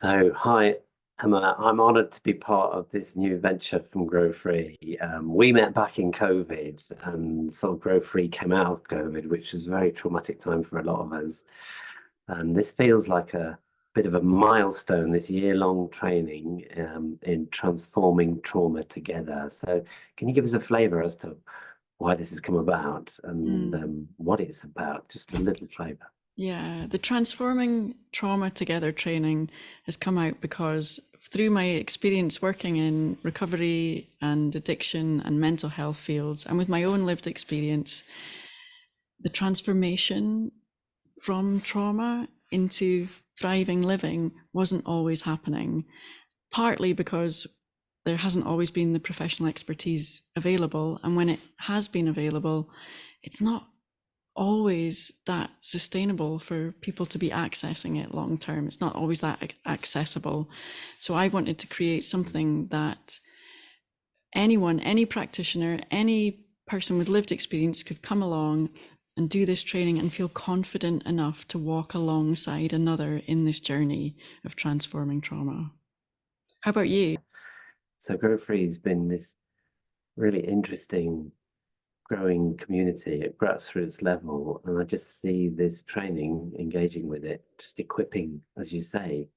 So, hi, Emma. I'm honoured to be part of this new venture from GrowFree. We met back in COVID, and sort of GrowFree came out of COVID, which was a very traumatic time for a lot of us. And this feels like a bit of a milestone, this year-long training in transforming trauma together. So, can you give us a flavour as to why this has come about and Mm, what it's about? Just a little flavour. yeah, the Transforming Trauma Together training has come out because through my experience working in recovery and addiction and mental health fields, and with my own lived experience, the transformation from trauma into thriving living wasn't always happening, partly because there hasn't always been the professional expertise available. And when it has been available, it's not always that sustainable for people to be accessing it long term. It's not always that accessible. So I wanted to create something that anyone, any practitioner, any person with lived experience could come along and do this training and feel confident enough to walk alongside another in this journey of transforming trauma. How about you? So, GrowFree has been this really interesting growing community at grassroots level, and I just see this training engaging with it, just equipping, as you say,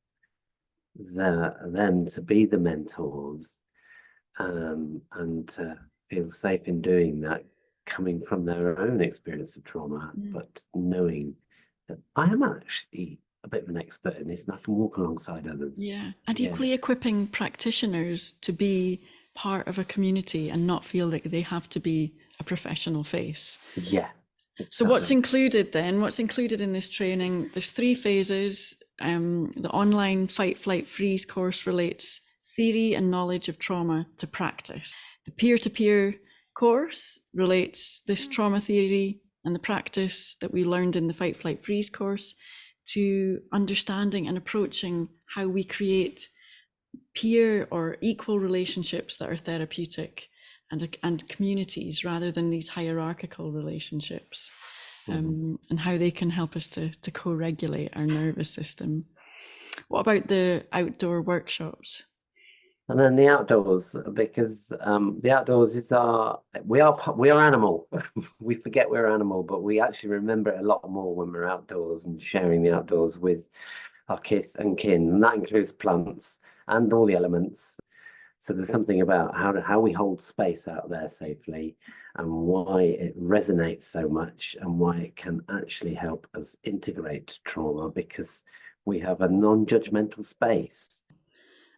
them to be the mentors, and to feel safe in doing that, coming from their own experience of trauma, Mm. but knowing that I am actually a bit of an expert in this and I can walk alongside others. Yeah, and Yeah, equally equipping practitioners to be part of a community and not feel like they have to be a professional face. yeah, So what's exactly. included then? What's included in this training? There's three phases. The online Fight, Flight, Freeze course relates theory and knowledge of trauma to practice. The peer-to-peer course relates this trauma theory and the practice that we learned in the Fight, Flight, Freeze course to understanding and approaching how we create peer or equal relationships that are therapeutic and communities rather than these hierarchical relationships, Mhm. and how they can help us to co-regulate our nervous system. What about the outdoor workshops? And then the outdoors, because the outdoors is we are animal. We forget we're animal, but we actually remember it a lot more when we're outdoors and sharing the outdoors with our kith and kin, and that includes plants and all the elements. So there's something about how we hold space out there safely, and why it resonates so much, and why it can actually help us integrate trauma because we have a non-judgmental space.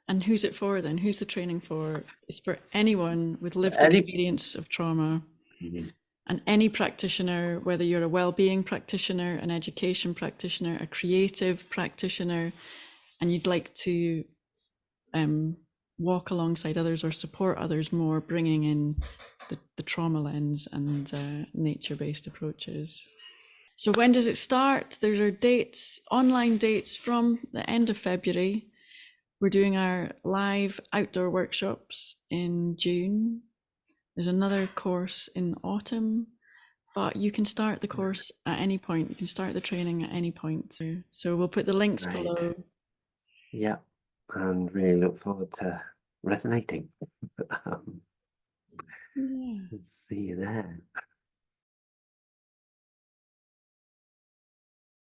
And who's it for then? Who's the training for? It's for anyone with So lived any experience of trauma. Mhm. And any practitioner, whether you're a well-being practitioner, an education practitioner, a creative practitioner, and you'd like to um, walk alongside others or support others more, bringing in the trauma lens and nature-based approaches. So when does it start? There are dates, online dates from the end of February. We're doing our live outdoor workshops in June. There's another course in autumn, but you can start the course at any point. You can start the training at any point. So we'll put the links Great. below. Yeah, and really look forward to resonating. Um, Yeah. See you there.